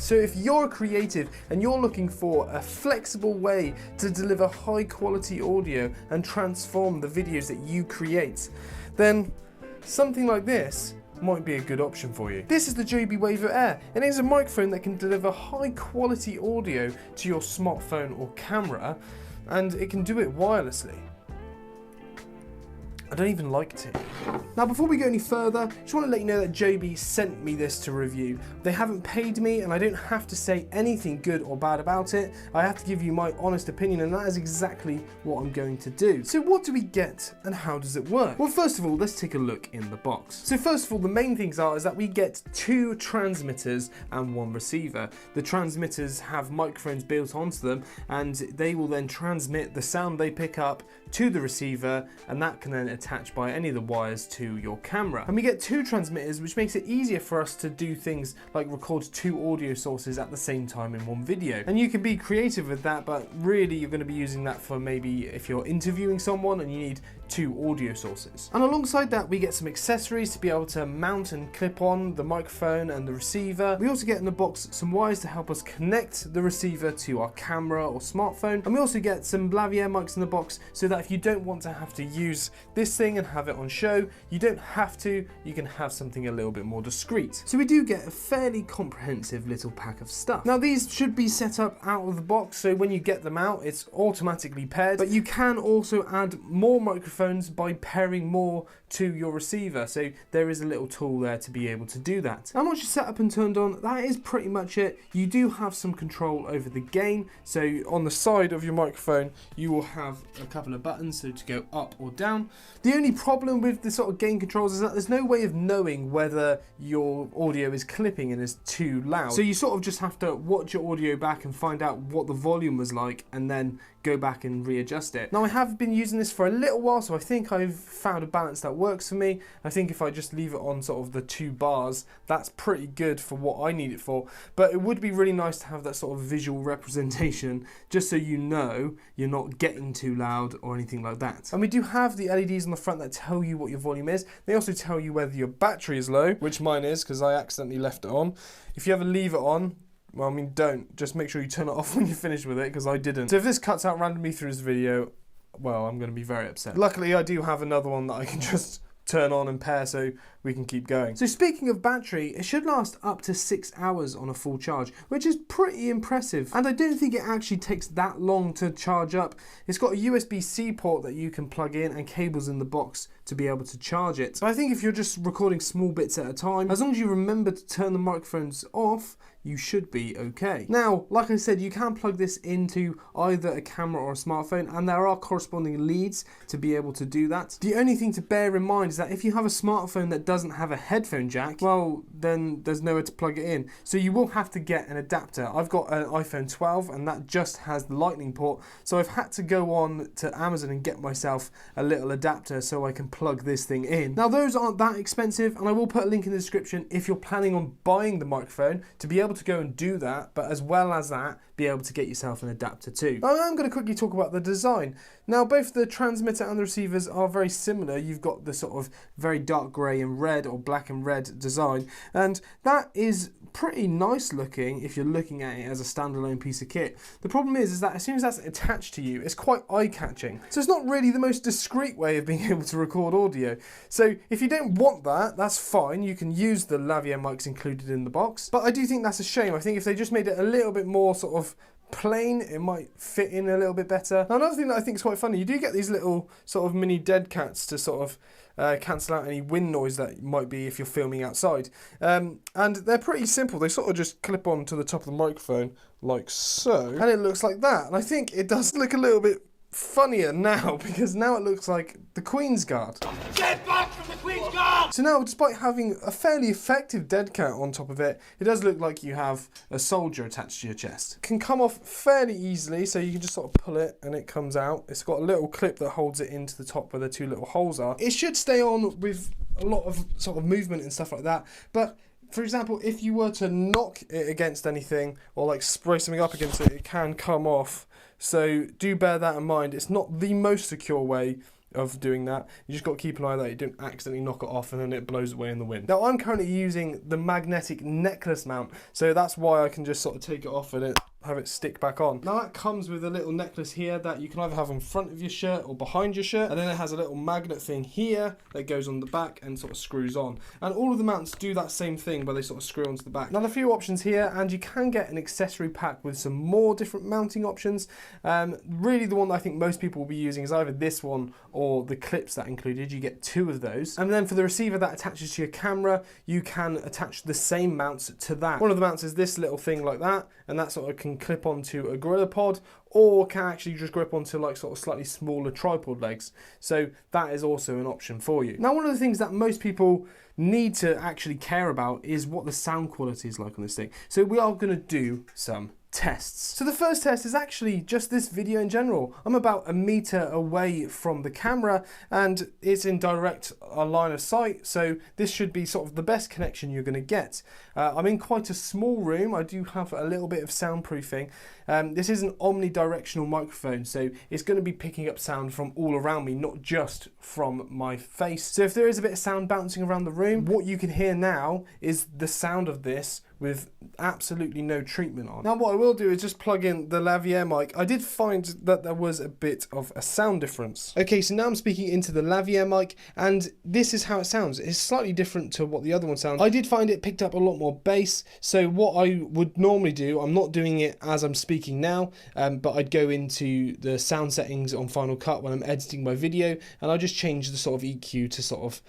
So if you're a creative and you're looking for a flexible way to deliver high quality audio and transform the videos that you create, then something like this might be a good option for you. This is the Joby Wavo Air, and it is a microphone that can deliver high quality audio to your smartphone or camera, and it can do it wirelessly. I don't even like to. Now before we go any further, I just want to let you know that Joby sent me this to review. They haven't paid me and I don't have to say anything good or bad about it. I have to give you my honest opinion, and that is exactly what I'm going to do. So what do we get and how does it work? Well, first of all, let's take a look in the box. So first of all, the main things is that we get 2 transmitters and 1 receiver. The transmitters have microphones built onto them, and they will then transmit the sound they pick up to the receiver, and that can then attach by any of the wires to your camera. And we get 2 transmitters, which makes it easier for us to do things like record 2 audio sources at the same time in one video. And you can be creative with that, but really you're going to be using that for maybe if you're interviewing someone and you need 2 audio sources. And alongside that, we get some accessories to be able to mount and clip on the microphone and the receiver. We also get in the box some wires to help us connect the receiver to our camera or smartphone. And we also get some lavalier mics in the box, so that if you don't want to have to use this thing and have it on show, you don't have to, you can have something a little bit more discreet. So we do get a fairly comprehensive little pack of stuff. Now these should be set up out of the box, so when you get them out, it's automatically paired, but you can also add more microphones by pairing more to your receiver, so there is a little tool there to be able to do that. And once you're set up and turned on, that is pretty much it. You do have some control over the gain, so on the side of your microphone you will have a couple of buttons, so to go up or down. The only problem with the sort of gain controls is that there's no way of knowing whether your audio is clipping and is too loud, so you sort of just have to watch your audio back and find out what the volume was like and then go back and readjust it. Now I have been using this for a little while, so I think I've found a balance that works for me. I think if I just leave it on sort of the 2 bars, that's pretty good for what I need it for, but it would be really nice to have that sort of visual representation, just so you know you're not getting too loud or anything like that. And we do have the LEDs on the front that tell you what your volume is. They also tell you whether your battery is low, which mine is because I accidentally left it on. If you ever leave it on, well, I mean, don't. Just make sure you turn it off when you're finished with it, because I didn't. So if this cuts out randomly through this video, well, I'm going to be very upset. Luckily, I do have another one that I can just turn on and pair so we can keep going. So speaking of battery, it should last up to 6 hours on a full charge, which is pretty impressive. And I don't think it actually takes that long to charge up. It's got a USB-C port that you can plug in and cables in the box to be able to charge it. So I think if you're just recording small bits at a time, as long as you remember to turn the microphones off, you should be okay. Now, like I said, you can plug this into either a camera or a smartphone, and there are corresponding leads to be able to do that. The only thing to bear in mind is that if you have a smartphone that doesn't have a headphone jack, well, then there's nowhere to plug it in. So you will have to get an adapter. I've got an iPhone 12 and that just has the lightning port, so I've had to go on to Amazon and get myself a little adapter so I can plug this thing in. Now those aren't that expensive, and I will put a link in the description if you're planning on buying the microphone to be able to go and do that, but as well as that, be able to get yourself an adapter too. Now I'm going to quickly talk about the design. Now both the transmitter and the receivers are very similar. You've got the sort of very dark grey and red, or black and red design, and that is pretty nice looking if you're looking at it as a standalone piece of kit. The problem is that as soon as that's attached to you, it's quite eye-catching. So it's not really the most discreet way of being able to record audio. So if you don't want that, that's fine. You can use the lavalier mics included in the box. But I do think that's a shame. I think if they just made it a little bit more sort of plain, it might fit in a little bit better. Now another thing that I think is quite funny, you do get these little sort of mini dead cats to sort of cancel out any wind noise that might be if you're filming outside. And they're pretty simple. They sort of just clip on to the top of the microphone like so, and it looks like that. And I think it does look a little bit funnier now, because now it looks like the Queen's Guard. Get back from the Queen's Guard! So now, despite having a fairly effective dead cat on top of it, it does look like you have a soldier attached to your chest. It can come off fairly easily, so you can just sort of pull it and it comes out. It's got a little clip that holds it into the top where the 2 little holes are. It should stay on with a lot of sort of movement and stuff like that, but for example, if you were to knock it against anything or like spray something up against it, it can come off. So do bear that in mind. It's not the most secure way of doing that. You just got to keep an eye that you don't accidentally knock it off and then it blows away in the wind. Now I'm currently using the magnetic necklace mount, so that's why I can just sort of take it off and have it stick back on. Now that comes with a little necklace here that you can either have on front of your shirt or behind your shirt, and then it has a little magnet thing here that goes on the back and sort of screws on. And all of the mounts do that same thing where they sort of screw onto the back. Now there are a few options here, and you can get an accessory pack with some more different mounting options. Really the one that I think most people will be using is either this one or the clips that included. You get 2 of those. And then for the receiver that attaches to your camera, you can attach the same mounts to that. One of the mounts is this little thing like that, and that sort of can clip onto a Gorilla Pod, or can actually just grip onto like sort of slightly smaller tripod legs. So that is also an option for you. Now one of the things that most people need to actually care about is what the sound quality is like on this thing. So we are going to do some tests. So the first test is actually just this video in general. I'm about 1 meter away from the camera and it's in direct line of sight, so this should be sort of the best connection you're going to get. I'm in quite a small room. I do have a little bit of soundproofing. This is an omnidirectional microphone, so it's going to be picking up sound from all around me, not just from my face. So if there is a bit of sound bouncing around the room, what you can hear now is the sound of this with absolutely no treatment on. Now what I will do is just plug in the lavalier mic. I did find that there was a bit of a sound difference. Okay, so now I'm speaking into the lavalier mic, and this is how it sounds. It's slightly different to what the other one sounds. I did find it picked up a lot more bass, so what I would normally do, I'm not doing it as I'm speaking now, but I'd go into the sound settings on Final Cut when I'm editing my video, and I just change the sort of EQ to sort of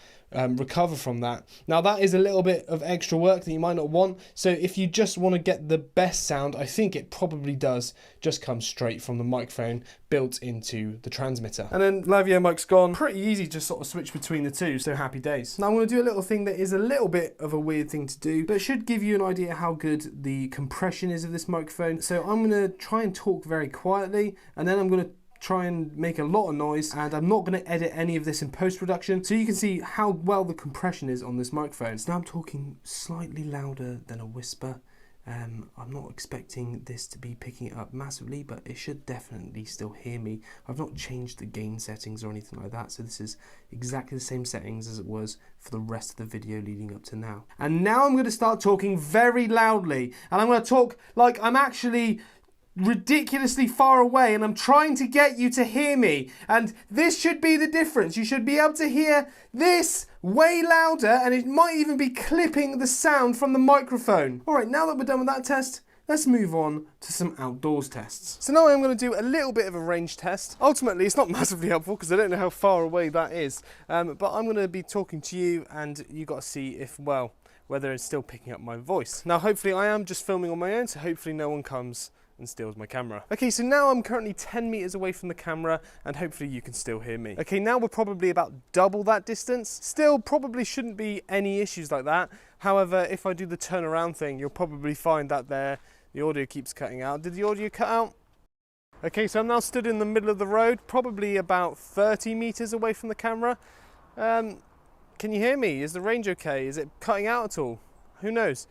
recover from that. Now that is a little bit of extra work that you might not want, so if you just want to get the best sound, I think it probably does just come straight from the microphone built into the transmitter. And then lavalier mic's gone. Pretty easy to sort of switch between the two, so happy days. Now I'm going to do a little thing that is a little bit of a weird thing to do, but it should give you an idea how good the compression is of this microphone. So I'm going to try and talk very quietly, and then I'm going to try and make a lot of noise, and I'm not going to edit any of this in post-production, so you can see how well the compression is on this microphone. So now I'm talking slightly louder than a whisper. I'm not expecting this to be picking it up massively, but it should definitely still hear me. I've not changed the gain settings or anything like that, so this is exactly the same settings as it was for the rest of the video leading up to now. And now I'm going to start talking very loudly, and I'm going to talk like I'm actually ridiculously far away, and I'm trying to get you to hear me, and this should be the difference. You should be able to hear this way louder, and it might even be clipping the sound from the microphone. Alright, now that we're done with that test, let's move on to some outdoors tests. So now I'm going to do a little bit of a range test. Ultimately, it's not massively helpful because I don't know how far away that is, but I'm going to be talking to you, and you got to see if, well, whether it's still picking up my voice. Now hopefully I am just filming on my own, so hopefully no one comes and steals my camera. Okay, so now I'm currently 10 meters away from the camera, and hopefully you can still hear me. Okay, now we're probably about double that distance. Still probably shouldn't be any issues like that. However, if I do the turnaround thing, you'll probably find that the audio keeps cutting out. Did the audio cut out? Okay, so I'm now stood in the middle of the road, probably about 30 meters away from the camera. Can you hear me? Is the range okay? Is it cutting out at all? Who knows?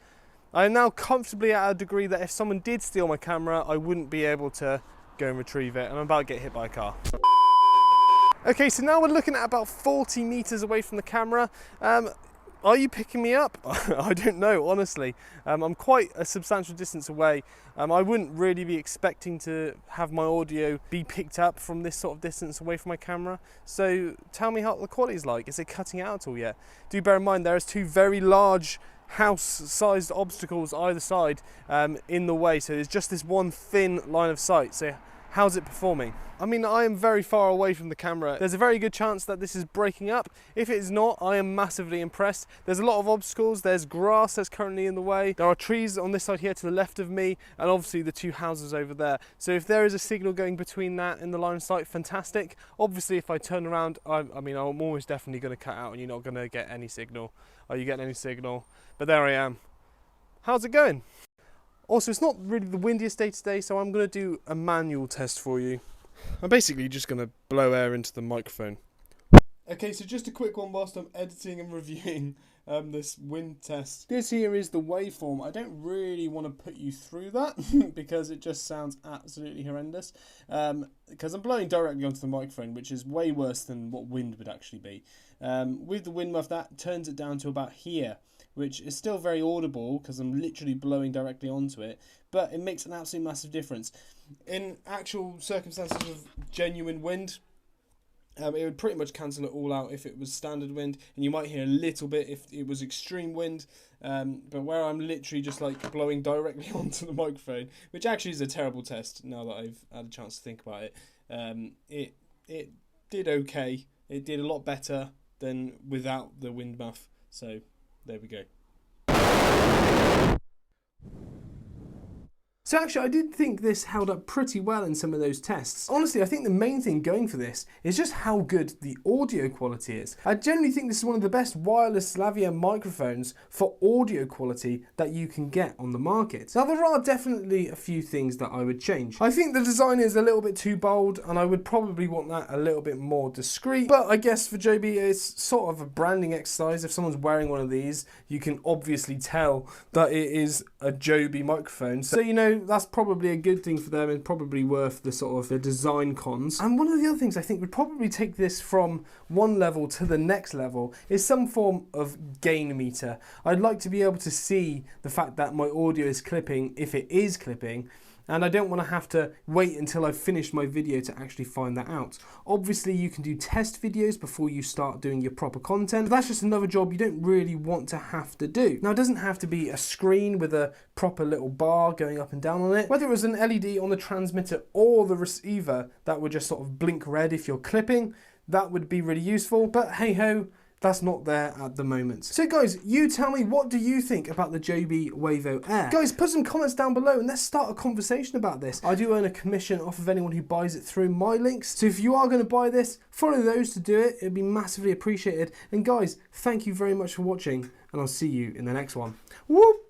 I am now comfortably at a degree that if someone did steal my camera, I wouldn't be able to go and retrieve it, and I'm about to get hit by a car. Okay, so now we're looking at about 40 meters away from the camera. Are you picking me up? I don't know, honestly. I'm quite a substantial distance away. I wouldn't really be expecting to have my audio be picked up from this sort of distance away from my camera. So tell me how the quality is like. Is it cutting out at all yet? Do bear in mind there is 2 very large house-sized obstacles either side in the way, so there's just this one thin line of sight. So how's it performing? I mean, I am very far away from the camera. There's a very good chance that this is breaking up. If it is not, I am massively impressed. There's a lot of obstacles. There's grass that's currently in the way. There are trees on this side here to the left of me, and obviously the 2 houses over there. So if there is a signal going between that and the line of sight, fantastic. Obviously, if I turn around, I'm almost definitely going to cut out and you're not going to get any signal. Are you getting any signal? But there I am. How's it going? Also, it's not really the windiest day today, so I'm going to do a manual test for you. I'm basically just going to blow air into the microphone. Okay, so just a quick one whilst I'm editing and reviewing this wind test. This here is the waveform. I don't really want to put you through that because it just sounds absolutely horrendous. Because I'm blowing directly onto the microphone, which is way worse than what wind would actually be. With the wind muff, that turns it down to about here, which is still very audible because I'm literally blowing directly onto it, but it makes an absolute massive difference. In actual circumstances of genuine wind, it would pretty much cancel it all out if it was standard wind, and you might hear a little bit if it was extreme wind, but where I'm literally just like blowing directly onto the microphone, which actually is a terrible test now that I've had a chance to think about it, it did okay. It did a lot better than without the wind muff, so there we go. So actually, I did think this held up pretty well in some of those tests. Honestly, I think the main thing going for this is just how good the audio quality is. I generally think this is one of the best wireless lavalier microphones for audio quality that you can get on the market. Now, there are definitely a few things that I would change. I think the design is a little bit too bold, and I would probably want that a little bit more discreet. But I guess for Joby, it's sort of a branding exercise. If someone's wearing one of these, you can obviously tell that it is a Joby microphone. So, you know, that's probably a good thing for them and probably worth the sort of the design cons. And one of the other things I think would probably take this from one level to the next level is some form of gain meter. I'd like to be able to see the fact that my audio is clipping if it is clipping, and I don't want to have to wait until I've finished my video to actually find that out. Obviously, you can do test videos before you start doing your proper content, but that's just another job you don't really want to have to do. Now, it doesn't have to be a screen with a proper little bar going up and down on it. Whether it was an LED on the transmitter or the receiver that would just sort of blink red if you're clipping, that would be really useful, but hey ho, that's not there at the moment. So guys, you tell me, what do you think about the Joby Wavo Air? Guys, put some comments down below and let's start a conversation about this. I do earn a commission off of anyone who buys it through my links. So if you are going to buy this, follow those to do it. It'd be massively appreciated. And guys, thank you very much for watching, and I'll see you in the next one. Whoop!